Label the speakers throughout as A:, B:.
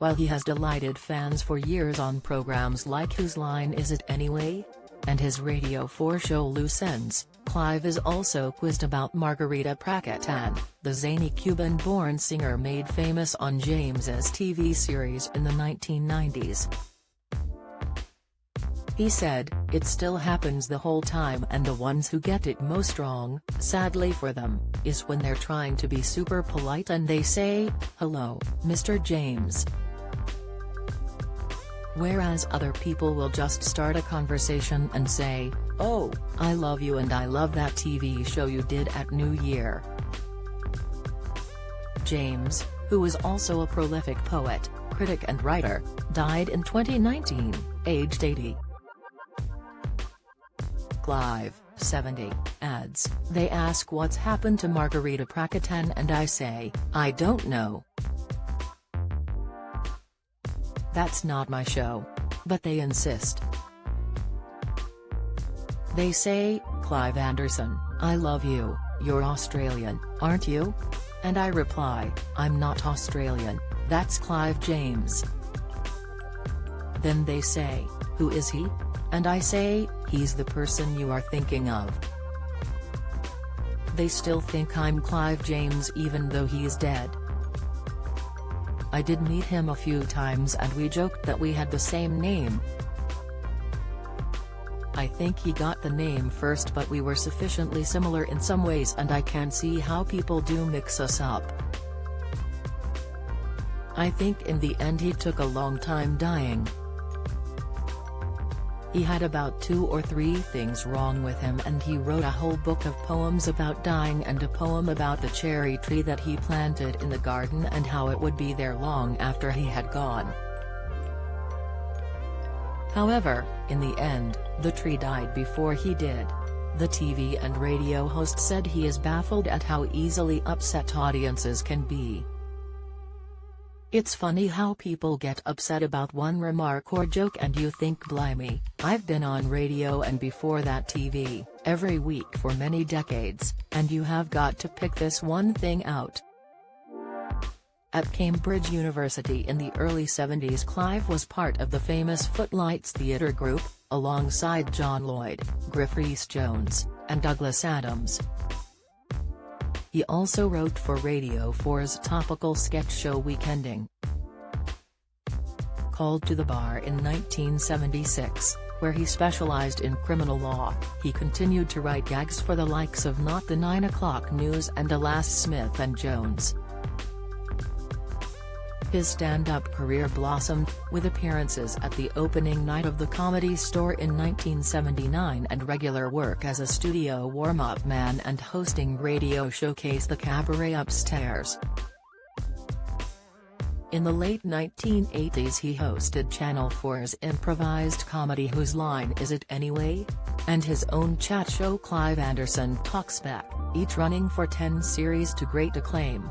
A: While he has delighted fans for years on programs like Whose Line Is It Anyway? And his Radio 4 show Loose Ends, Clive is also quizzed about Margarita Praketan, the zany Cuban-born singer made famous on James's TV series in the 1990s. He said, "It still happens the whole time, and the ones who get it most wrong, sadly for them, is when they're trying to be super polite and they say, 'Hello, Mr. James.' Whereas other people will just start a conversation and say, 'Oh, I love you and I love that TV show you did at New Year.'" James, who is also a prolific poet, critic and writer, died in 2019, aged 80. Clive, 70, adds, "They ask what's happened to Margarita Praketan and I say, I don't know. That's not my show. But they insist. They say, 'Clive Anderson, I love you, you're Australian, aren't you?' And I reply, 'I'm not Australian, that's Clive James.' Then they say, 'Who is he?' And I say, 'He's the person you are thinking of.' They still think I'm Clive James even though he's dead. I did meet him a few times and we joked that we had the same name. I think he got the name first, but we were sufficiently similar in some ways and I can see how people do mix us up. I think in the end he took a long time dying. He had about 2 or 3 things wrong with him and he wrote a whole book of poems about dying and a poem about the cherry tree that he planted in the garden and how it would be there long after he had gone. However, in the end, the tree died before he did. The TV and radio host said he is baffled at how easily upset audiences can be. "It's funny how people get upset about one remark or joke and you think, blimey, I've been on radio and before that TV, every week for many decades, and you have got to pick this one thing out." At Cambridge University in the early 70s, Clive was part of the famous Footlights theatre group, alongside John Lloyd, Griff Rhys-Jones, and Douglas Adams. He also wrote for Radio 4's topical sketch show Weekending. Called to the bar in 1976, where he specialized in criminal law, he continued to write gags for the likes of Not the 9 O'Clock News and Alas Smith and Jones. His stand-up career blossomed, with appearances at the opening night of the Comedy Store in 1979 and regular work as a studio warm-up man and hosting radio showcase The Cabaret Upstairs. In the late 1980s he hosted Channel 4's improvised comedy Whose Line Is It Anyway? And his own chat show Clive Anderson Talks Back, each running for 10 series to great acclaim.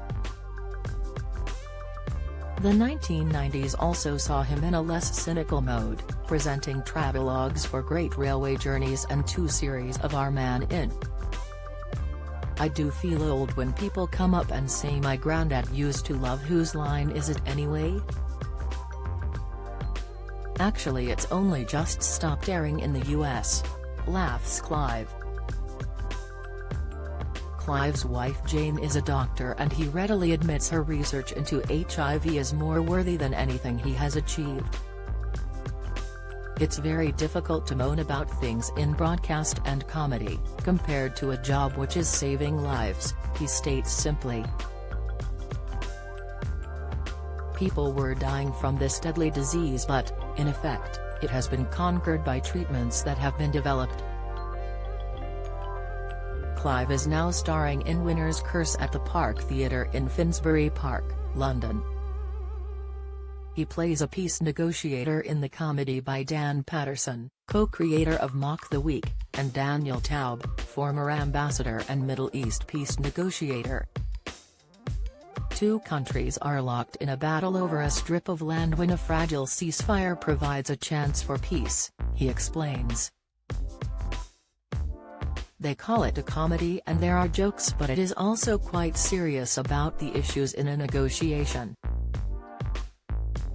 A: The 1990s also saw him in a less cynical mode, presenting travelogues for Great Railway Journeys and 2 series of Our Man In. I do feel old when people come up and say my granddad used to love Whose Line Is It Anyway? Actually it's only just stopped airing in the US. Laughs Clive. Clive's wife Jane is a doctor and he readily admits her research into HIV is more worthy than anything he has achieved. "It's very difficult to moan about things in broadcast and comedy, compared to a job which is saving lives," he states simply. People were dying from this deadly disease but, in effect, it has been conquered by treatments that have been developed. Clive is now starring in Winner's Curse at the Park Theatre in Finsbury Park, London. He plays a peace negotiator in the comedy by Dan Patterson, co-creator of Mock the Week, and Daniel Taub, former ambassador and Middle East peace negotiator. 2 countries are locked in a battle over a strip of land when a fragile ceasefire provides a chance for peace, he explains. They call it a comedy and there are jokes, but it is also quite serious about the issues in a negotiation.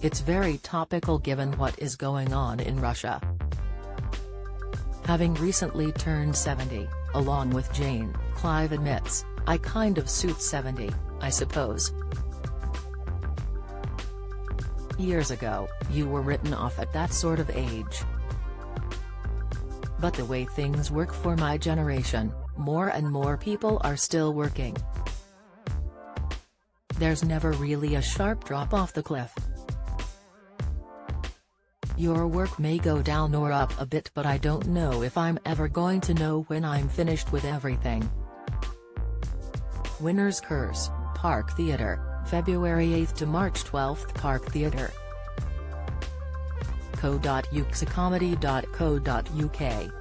A: It's very topical given what is going on in Russia. Having recently turned 70, along with Jane, Clive admits, "I kind of suit 70, I suppose. Years ago, you were written off at that sort of age. But the way things work for my generation, more and more people are still working. There's never really a sharp drop off the cliff. Your work may go down or up a bit, but I don't know if I'm ever going to know when I'm finished with everything." Winner's Curse, Park Theatre, February 8 to March 12. Park Theatre. co.uxacomedy.co.uk